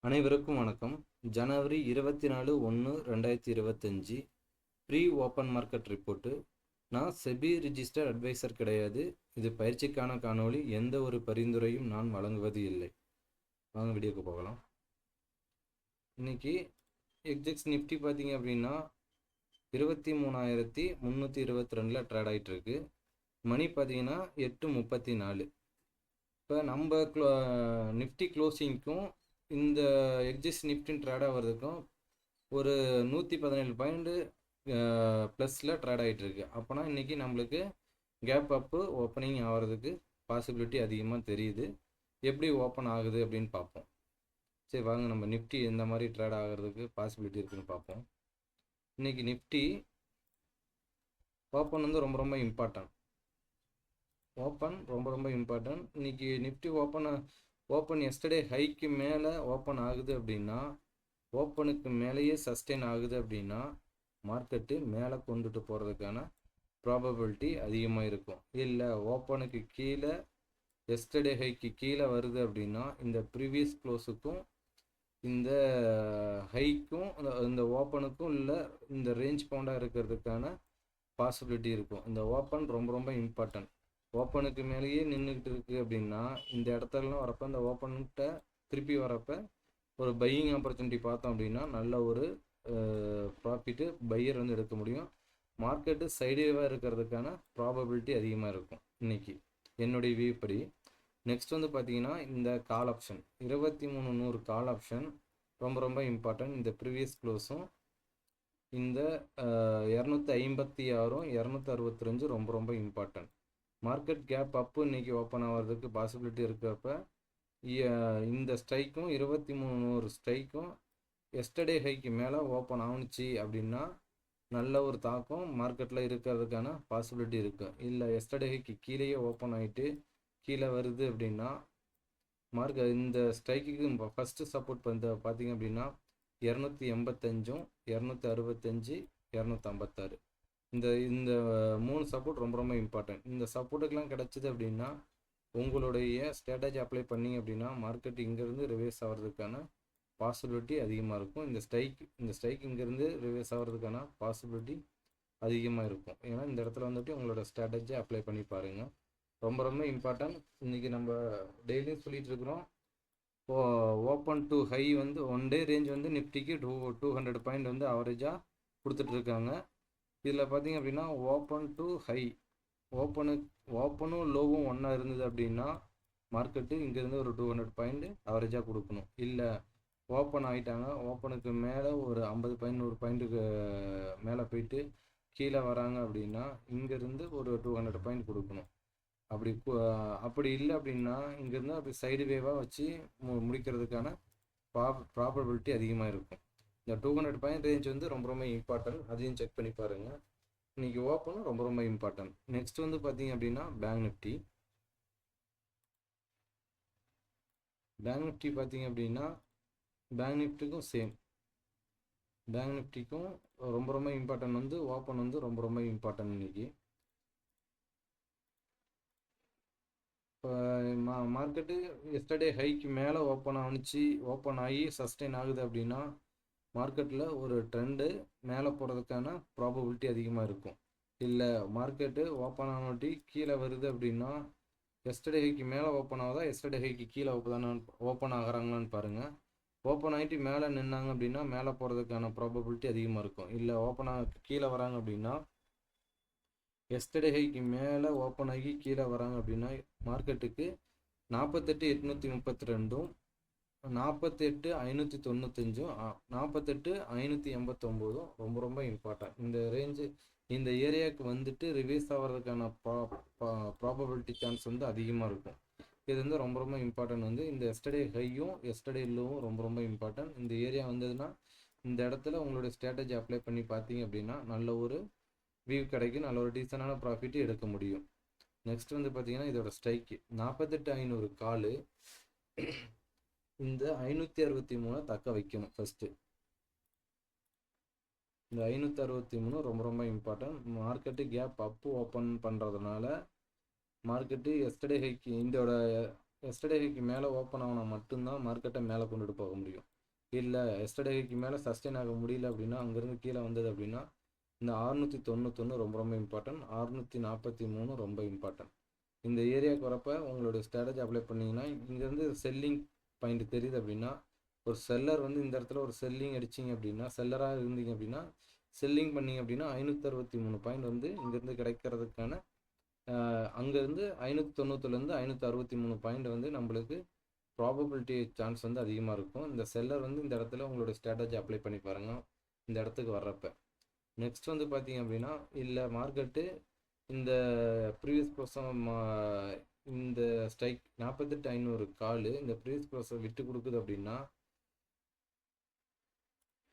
அனைவருக்கும் வணக்கம். ஜனவரி 24/1/2025 pre open market report. நான் செபி ரிஜிஸ்டர் அட்வைசர் கிடையாது. இது பயிற்சிக்கான காணொளி. எந்த ஒரு பரிந்துரையும் நான் வழங்குவது இல்லை. வாங்க வீடியோக்கு போகலாம். இன்னைக்கு எக்ஸெக்ஸ் நிஃப்டி பார்த்தீங்க அப்படின்னா 23,322 ட்ரேட் ஆகிட்டு இருக்கு. மணி பார்த்தீங்கன்னா 8:34. இப்போ நம்ம நிஃப்டி க்ளோசிங்க்கும் இந்த எக்ஸிஸ் நிஃப்டின் ட்ரேட் ஆகிறதுக்கும் ஒரு 117 பாயிண்ட் ப்ளஸில் ட்ரேட் ஆகிட்டு இருக்கு. அப்போனா இன்றைக்கி நம்மளுக்கு கேப் அப்பு ஓப்பனிங் ஆகிறதுக்கு பாசிபிலிட்டி அதிகமாக தெரியுது. எப்படி ஓப்பன் ஆகுது அப்படின்னு பார்ப்போம். சரி வாங்க நம்ம நிஃப்டி எந்த மாதிரி ட்ரேட் ஆகிறதுக்கு பாசிபிலிட்டி இருக்குதுன்னு பார்ப்போம். இன்றைக்கி நிஃப்டி ஓப்பன் வந்து ரொம்ப இம்பார்ட்டன்ட். ரொம்ப இம்பார்ட்டன்ட். இன்றைக்கி நிஃப்டி ஓப்பன் எஸ்டர்டே ஹைக்கு மேலே ஓப்பன் ஆகுது அப்படின்னா, ஓப்பனுக்கு மேலேயே சஸ்டெயின் ஆகுது அப்படின்னா மார்க்கெட்டு மேலே கொண்டுட்டு போகிறதுக்கான ப்ராபபிலிட்டி அதிகமாக இருக்கும். இல்லை ஓப்பனுக்கு கீழே எஸ்டர்டே ஹைக்கு கீழே வருது அப்படின்னா இந்த ப்ரீவியஸ் க்ளோஸுக்கும் இந்த ஹைக்கும் இந்த ஓப்பனுக்கும் இல்லை இந்த ரேஞ்ச் பவுண்டாக இருக்கிறதுக்கான பாசிபிலிட்டி இருக்கும். இந்த ஓப்பன் ரொம்ப இம்பார்ட்டன்ட். ஓப்பனுக்கு மேலேயே நின்றுக்கிட்டு இருக்குது அப்படின்னா இந்த இடத்துலலாம் வரப்போ இந்த ஓப்பன்கிட்ட திருப்பி வரப்போ ஒரு பையிங் ஆப்பர்ச்சுனிட்டி பார்த்தோம் அப்படின்னா நல்ல ஒரு ப்ராஃபிட்டு பையர் வந்து எடுக்க முடியும். மார்க்கெட்டு சைடேவாக இருக்கிறதுக்கான ப்ராபபிலிட்டி அதிகமாக இருக்கும் இன்றைக்கி என்னுடைய வியூ படி. நெக்ஸ்ட் வந்து பார்த்திங்கன்னா இந்த கால் ஆப்ஷன் 2300 கால் ஆப்ஷன் ரொம்ப இம்பார்ட்டன்ட். இந்த ப்ரீவியஸ் க்ளோஸும் இந்த 256 265 ரொம்ப இம்பார்ட்டன்ட். மார்க்கெட் கேப் அப்பு இன்றைக்கி ஓப்பன் ஆகிறதுக்கு பாசிபிலிட்டி இருக்கிறப்ப இந்த ஸ்ட்ரைக்கும் 2300 ஸ்ட்ரைக்கும் எஸ்டர்டே ஹைக்கு மேலே ஓப்பன் ஆகுனுச்சு அப்படின்னா நல்ல ஒரு தாக்கம் மார்க்கெட்டில் இருக்கிறதுக்கான பாசிபிலிட்டி இருக்குது. இல்லை எஸ்டர்டே ஹைக்கு கீழேயே ஓப்பன் ஆகிட்டு கீழே வருது அப்படின்னா இந்த ஸ்ட்ரைக்குக்கு ஃபஸ்ட்டு சப்போர்ட் பார்த்தீங்க அப்படின்னா 285 265 256 இந்த 3 சப்போர்ட் ரொம்ப இம்பார்ட்டன்ட். இந்த சப்போர்ட்டுக்கெலாம் கிடச்சிது அப்படின்னா உங்களுடைய ஸ்ட்ராட்டஜி அப்ளை பண்ணிங்க அப்படின்னா மார்க்கெட் இங்கேருந்து ரிவர்ஸ் ஆகிறதுக்கான பாசிபிலிட்டி அதிகமாக இருக்கும். இந்த ஸ்ட்ரைக் இங்கேருந்து ரிவர்ஸ் ஆகிறதுக்கான பாசிபிலிட்டி அதிகமாக இருக்கும். ஏன்னா இந்த இடத்துல வந்துட்டு உங்களோட ஸ்ட்ராட்டஜி அப்ளை பண்ணி பாருங்கள். ரொம்ப இம்பார்ட்டன்ட். இன்றைக்கி நம்ம டெய்லியும் சொல்லிகிட்டு இருக்கிறோம். ஓப்பன் டு ஹை வந்து ஒன் டே ரேஞ்ச் வந்து நிஃப்டிக்கு 200 பாயிண்ட் வந்து ஆவரேஜாக கொடுத்துட்ருக்காங்க. இதில் பார்த்திங்க அப்படின்னா ஓப்பன் டு ஹை ஓப்பனும் லோவும் ஒன்றா இருந்தது அப்படின்னா மார்க்கெட்டு இங்கேருந்து ஒரு 200 பாயிண்ட் அவரேஜாக கொடுக்கணும். இல்லை ஓப்பன் ஆகிட்டாங்க, ஓப்பனுக்கு மேலே ஒரு 50 பாயிண்ட் 100 பாயிண்ட்டுக்கு மேலே போயிட்டு கீழே வராங்க அப்படின்னா இங்கேருந்து ஒரு 200 பாயிண்ட் கொடுக்கணும். அப்படி இல்லை அப்படின்னா இங்கேருந்து அப்படி சைடு வேவாக வச்சு முடிக்கிறதுக்கான ப்ராபபிலிட்டி அதிகமாக இருக்கும். இந்த 200 பாயிண்ட் ரேஞ்ச் வந்து ரொம்ப இம்பார்ட்டன்ட். அதையும் செக் பண்ணி பாருங்கள். இன்றைக்கி ஓப்பனும் ரொம்ப இம்பார்ட்டன்ட். நெக்ஸ்ட் வந்து பார்த்தீங்க அப்படின்னா பேங்க் நிஃப்டி பார்த்தீங்க அப்படின்னா பேங்க் நிஃப்டிக்கும் சேம். பேங்க் நிஃப்டிக்கும் ரொம்ப இம்பார்ட்டன்ட் வந்து ஓப்பன் வந்து ரொம்ப இம்பார்ட்டன்ட். இன்றைக்கி இப்போ மார்க்கெட்டு எஸ்டர்டே ஹைக்கு மேலே ஓப்பன் ஆகி சஸ்டெயின் ஆகுது அப்படின்னா மார்க்கெட்டில் ஒரு ட்ரெண்டு மேலே போகிறதுக்கான ப்ராபபிலிட்டி அதிகமாக இருக்கும். இல்லை மார்க்கெட்டு ஓப்பன் ஆனோட்டி கீழே வருது அப்படின்னா எஸ்டர்டே ஹைக்கு மேலே ஓப்பன் ஆகுதா எஸ்டர்டே ஹைக்கு கீழே ஓப்பன் ஆகிறாங்களான்னு பாருங்கள். ஓப்பன் ஆகிட்டு மேலே நின்னாங்க அப்படின்னா மேலே போகிறதுக்கான ப்ராபபிலிட்டி அதிகமாக இருக்கும். இல்லை கீழே வராங்க அப்படின்னா எஸ்டர்டே ஹைக்கு மேலே ஓப்பன் ஆகி கீழே வராங்க அப்படின்னா மார்க்கெட்டுக்கு 48,832 48,595 48,589 ரொம்ப இம்பார்ட்டன்ட். இந்த ரேஞ்சு இந்த ஏரியாவுக்கு வந்துட்டு ரிவர்ஸ் ஆகிறதுக்கான ப்ராபபிலிட்டி சான்ஸ் வந்து அதிகமாக இருக்கும். இது வந்து ரொம்ப இம்பார்ட்டன்ட். வந்து இந்த எஸ்டர்டே ஹையும் எஸ்டர்டே லோவும் ரொம்ப இம்பார்ட்டன்ட். இந்த ஏரியா வந்ததுன்னா இந்த இடத்துல உங்களுடைய ஸ்ட்ராட்டஜி அப்ளை பண்ணி பார்த்தீங்க அப்படின்னா நல்ல ஒரு வியூ கிடைக்கும், நல்ல ஒரு டீசனான ப்ராஃபிட்டு எடுக்க முடியும். நெக்ஸ்ட் வந்து பார்த்தீங்கன்னா இதோட ஸ்ட்ரைக்கு 48,500 காலு. இந்த 563 தக்க வைக்கணும். ஃபஸ்ட்டு இந்த 563 ரொம்ப important. Market gap up open பண்ணுறதுனால மார்க்கெட்டு எஸ்டர்டே ஹைக்கு மேலே ஓப்பன் ஆகினா மட்டும்தான் மார்க்கெட்டை மேலே கொண்டுட்டு போக முடியும். இல்லை எஸ்டர்டேக்கு மேலே சஸ்டெயின் ஆக முடியல அப்படின்னா அங்கேருந்து கீழே வந்தது அப்படின்னா இந்த 691 ரொம்ப ரொம்ப இம்பார்ட்டன்ட், 643 ரொம்ப இம்பார்ட்டன்ட். இந்த ஏரியாவுக்கு வரப்போ உங்களுடைய ஸ்ட்ராட்டஜி அப்ளை பண்ணிங்கன்னா இங்கேருந்து செல்லிங் பாயிண்ட் தெரியுது அப்படின்னா ஒரு செல்லர் வந்து இந்த இடத்துல ஒரு செல்லிங் அடிச்சிங்க அப்படின்னா செல்லராக இருந்தீங்க அப்படின்னா செல்லிங் பண்ணிங்க அப்படின்னா 563 பாயிண்ட் வந்து இங்கேருந்து கிடைக்கிறதுக்கான அங்கேருந்து 591லேருந்து 563 பாயிண்ட் வந்து நம்மளுக்கு ப்ராபபிலிட்டி சான்ஸ் வந்து அதிகமாக இருக்கும். இந்த செல்லர் வந்து இந்த இடத்துல உங்களுடைய ஸ்ட்ராட்டஜி அப்ளை பண்ணி பாருங்கள் இந்த இடத்துக்கு வர்றப்ப. நெக்ஸ்ட் வந்து பார்த்தீங்க அப்படின்னா இல்லை மார்க்கெட்டு இந்த ப்ரீவியஸ் க்ளோஸும் இந்த ஸ்ட்ரைக் 48,500 கால் இந்த ப்ரீவியஸ் க்ளோஸை விட்டு கொடுக்குது அப்படின்னா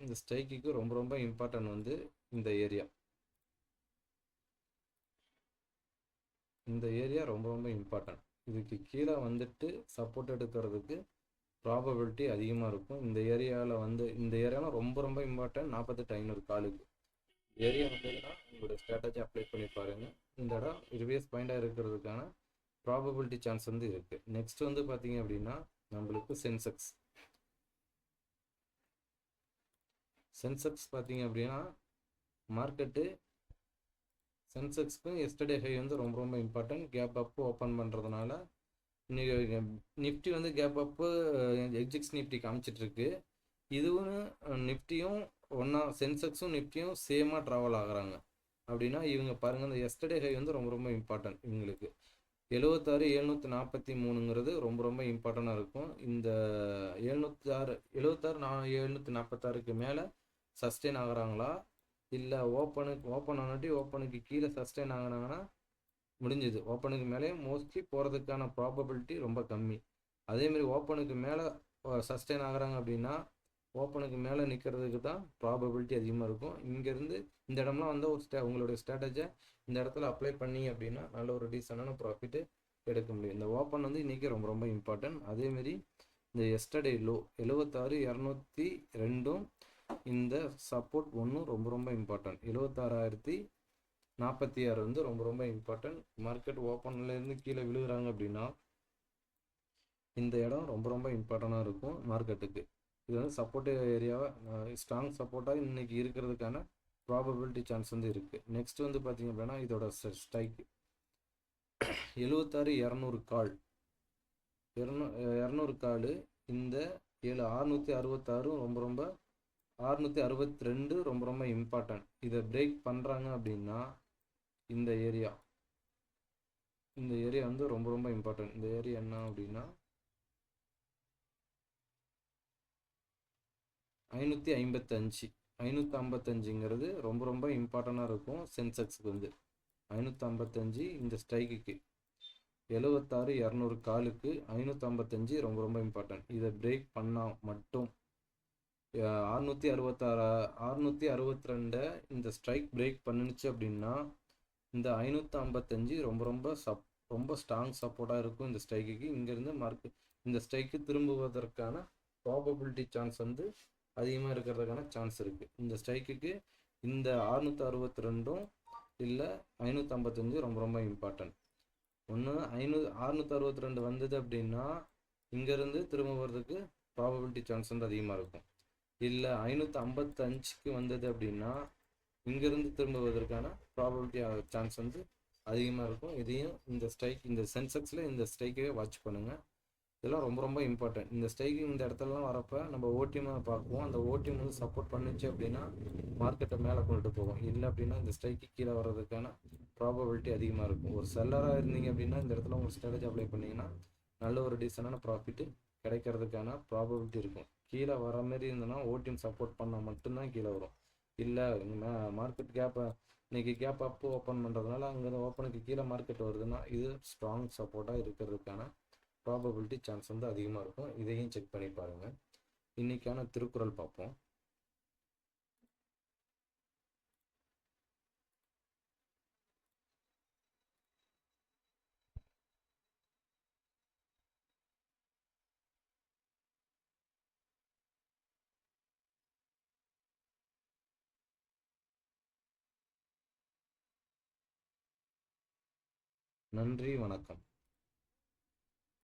இந்த ஸ்ட்ரைக்குக்கு ரொம்ப ரொம்ப இம்பார்ட்டன்ட் வந்து இந்த ஏரியா ரொம்ப ரொம்ப இம்பார்ட்டன்ட். இதுக்கு கீழே வந்துட்டு சப்போர்ட் எடுக்கிறதுக்கு ப்ராபபிலிட்டி அதிகமாக இருக்கும். இந்த ஏரியாவில் ரொம்ப ரொம்ப இம்பார்ட்டன்ட் 48,500 காலுக்கு ஏரியா வந்ததுன்னா உங்களோட ஸ்ட்ராட்டஜி அப்ளை பண்ணி பாருங்கள். இந்த இடம் ரிவேஸ் பாயிண்டாக இருக்கிறதுக்கான ப்ராபபிலிட்டி சான்ஸ் வந்து இருக்குது. நெக்ஸ்ட் வந்து பார்த்தீங்க அப்படின்னா நம்மளுக்கு சென்செக்ஸ் பார்த்தீங்க அப்படின்னா மார்க்கெட்டு சென்செக்ஸ்க்கும் எஸ்டர்டே ஹை வந்து ரொம்ப ரொம்ப இம்பார்ட்டன்ட். கேப் அப்பு ஓப்பன் பண்ணுறதுனால இன்றைக்கி நிஃப்டி வந்து கேப் அப்பு எக்ஸிக்ஸ் நிஃப்டி காமிச்சிட்ருக்கு. இதுவும் நிஃப்டியும் ஒன்றா சென்செக்ஸும் நிஃப்டியும் சேமாக ட்ராவல் ஆகுறாங்க அப்படின்னா இவங்க பாருங்கள் இந்த எஸ்டர்டே ஹை வந்து ரொம்ப ரொம்ப இம்பார்ட்டன்ட். இவங்களுக்கு 76,743ங்கிறது ரொம்ப ரொம்ப இம்பார்ட்டண்ட்டாக இருக்கும். இந்த 746 மேலே சஸ்டெயின் ஆகுறாங்களா இல்லை ஓப்பனுக்கு கீழே சஸ்டெயின் ஆகினாங்கன்னா முடிஞ்சுது. ஓப்பனுக்கு மேலே மோஸ்ட்லி போகிறதுக்கான ப்ராபபிலிட்டி ரொம்ப கம்மி. அதேமாதிரி ஓப்பனுக்கு மேலே சஸ்டெயின் ஆகுறாங்க அப்படின்னா ஓப்பனுக்கு மேலே நிற்கிறதுக்கு தான் ப்ராபபிலிட்டி அதிகமாக இருக்கும். இங்கேருந்து இந்த இடம்லாம் வந்து உங்களுடைய ஸ்ட்ராட்டஜியை இந்த இடத்துல அப்ளை பண்ணி அப்படின்னா நல்ல ஒரு டீசெண்டான ப்ராஃபிட்டு எடுக்க முடியும். இந்த ஓப்பன் வந்து இன்றைக்கி ரொம்ப ரொம்ப இம்பார்ட்டன்ட். அதேமாரி இந்த எஸ்டர்டே லோ 76,202 இந்த சப்போர்ட் ஒன்றும் ரொம்ப ரொம்ப இம்பார்ட்டன்ட். 76,046 வந்து ரொம்ப ரொம்ப இம்பார்ட்டன்ட். மார்க்கெட் ஓப்பன்லேருந்து கீழே விழுகிறாங்க அப்படின்னா இந்த இடம் ரொம்ப ரொம்ப இம்பார்ட்டண்ட்டாக இருக்கும் மார்க்கெட்டுக்கு. இது வந்து சப்போர்ட் ஏரியாவாக ஸ்ட்ராங் சப்போர்ட்டாக இன்றைக்கி இருக்கிறதுக்கான ப்ராபபிலிட்டி சான்ஸ் வந்து இருக்குது. நெக்ஸ்ட் வந்து பார்த்திங்க அப்படின்னா இதோட ஸ்ட்ரைக் 76,200 கால் 200 கால் இந்த 666 ரொம்ப ரொம்ப 662 ரொம்ப ரொம்ப இம்பார்ட்டன்ட். இதை பிரேக் பண்ணுறாங்க அப்படின்னா இந்த ஏரியா வந்து ரொம்ப ரொம்ப இம்பார்ட்டன்ட். இந்த ஏரியா என்ன அப்படின்னா 555ங்கிறது ரொம்ப ரொம்ப இம்பார்ட்டண்ட்டாக இருக்கும். சென்செக்ஸுக்கு வந்து 555 இந்த ஸ்ட்ரைக்குக்கு 76,200 காலுக்கு 555 ரொம்ப ரொம்ப இம்பார்ட்டன்ட். இதை பிரேக் பண்ணால் மட்டும் 662 இந்த ஸ்ட்ரைக் பிரேக் பண்ணுச்சு அப்படின்னா இந்த 555 ரொம்ப ஸ்ட்ராங் சப்போர்ட்டாக இருக்கும். இந்த ஸ்ட்ரைக்குக்கு இங்கேருந்து இந்த ஸ்ட்ரைக்கு திரும்புவதற்கான ப்ராபபிலிட்டி சான்ஸ் வந்து அதிகமாக இருக்கிறதுக்கான சான்ஸ் இருக்குது. இந்த ஸ்ட்ரைக்குக்கு இந்த 662 இல்லை 555 ரொம்ப ரொம்ப இம்பார்ட்டன்ட். ஒன்று 662 வந்தது அப்படின்னா இங்கேருந்து திரும்ப வர்றதுக்கு ப்ராபபிலிட்டி சான்ஸ் வந்து அதிகமாக இருக்கும். இல்லை 555க்கு வந்தது அப்படின்னா இங்கேருந்து திரும்புவதற்கான ப்ராபபிலிட்டி சான்ஸ் வந்து அதிகமாக இருக்கும். இதையும் இந்த சென்செக்ஸில் இந்த ஸ்ட்ரைக்கவே வாட்ச் பண்ணுங்கள். இதெல்லாம் ரொம்ப ரொம்ப இம்பார்ட்டன்ட். இந்த ஸ்ட்ரைக்கு இந்த இடத்துலலாம் வரப்போ நம்ம ஓடிஎம்மை பார்க்குவோம். அந்த ஓடிஎம் வந்து சப்போர்ட் பண்ணிச்சு அப்படின்னா மார்க்கெட்டை மேலே கொண்டுட்டு போகும். இல்லை அப்படின்னா இந்த ஸ்ட்ரைக்கு கீழே வர்றதுக்கான ப்ராபபிலிட்டி அதிகமாக இருக்கும். ஒரு செல்லராக இருந்தீங்க அப்படின்னா இந்த இடத்துல உங்களுக்கு ஸ்ட்ராட்டஜி அப்ளை பண்ணிங்கன்னா நல்ல ஒரு டீசெண்டான ப்ராஃபிட்டு கிடைக்கிறதுக்கான ப்ராபபிலிட்டி இருக்கும். கீழே வர மாதிரி இருந்ததுன்னா ஓடிஎம் சப்போர்ட் பண்ணால் மட்டும்தான் கீழே வரும். இல்லை மார்க்கெட் இன்றைக்கி கேப் அப்பு ஓப்பன் பண்ணுறதுனால அங்கே ஓப்பனுக்கு கீழே மார்க்கெட் வருதுன்னா இது ஸ்ட்ராங் சப்போர்ட்டாக இருக்கிறதுக்கான ப்ராபபிலிட்டி சான்ஸ் வந்து அதிகமாக இருக்கும். இதையும் செக் பண்ணி பாருங்கள். இன்றைக்கான திருக்குறள் பார்ப்போம். நன்றி, வணக்கம்.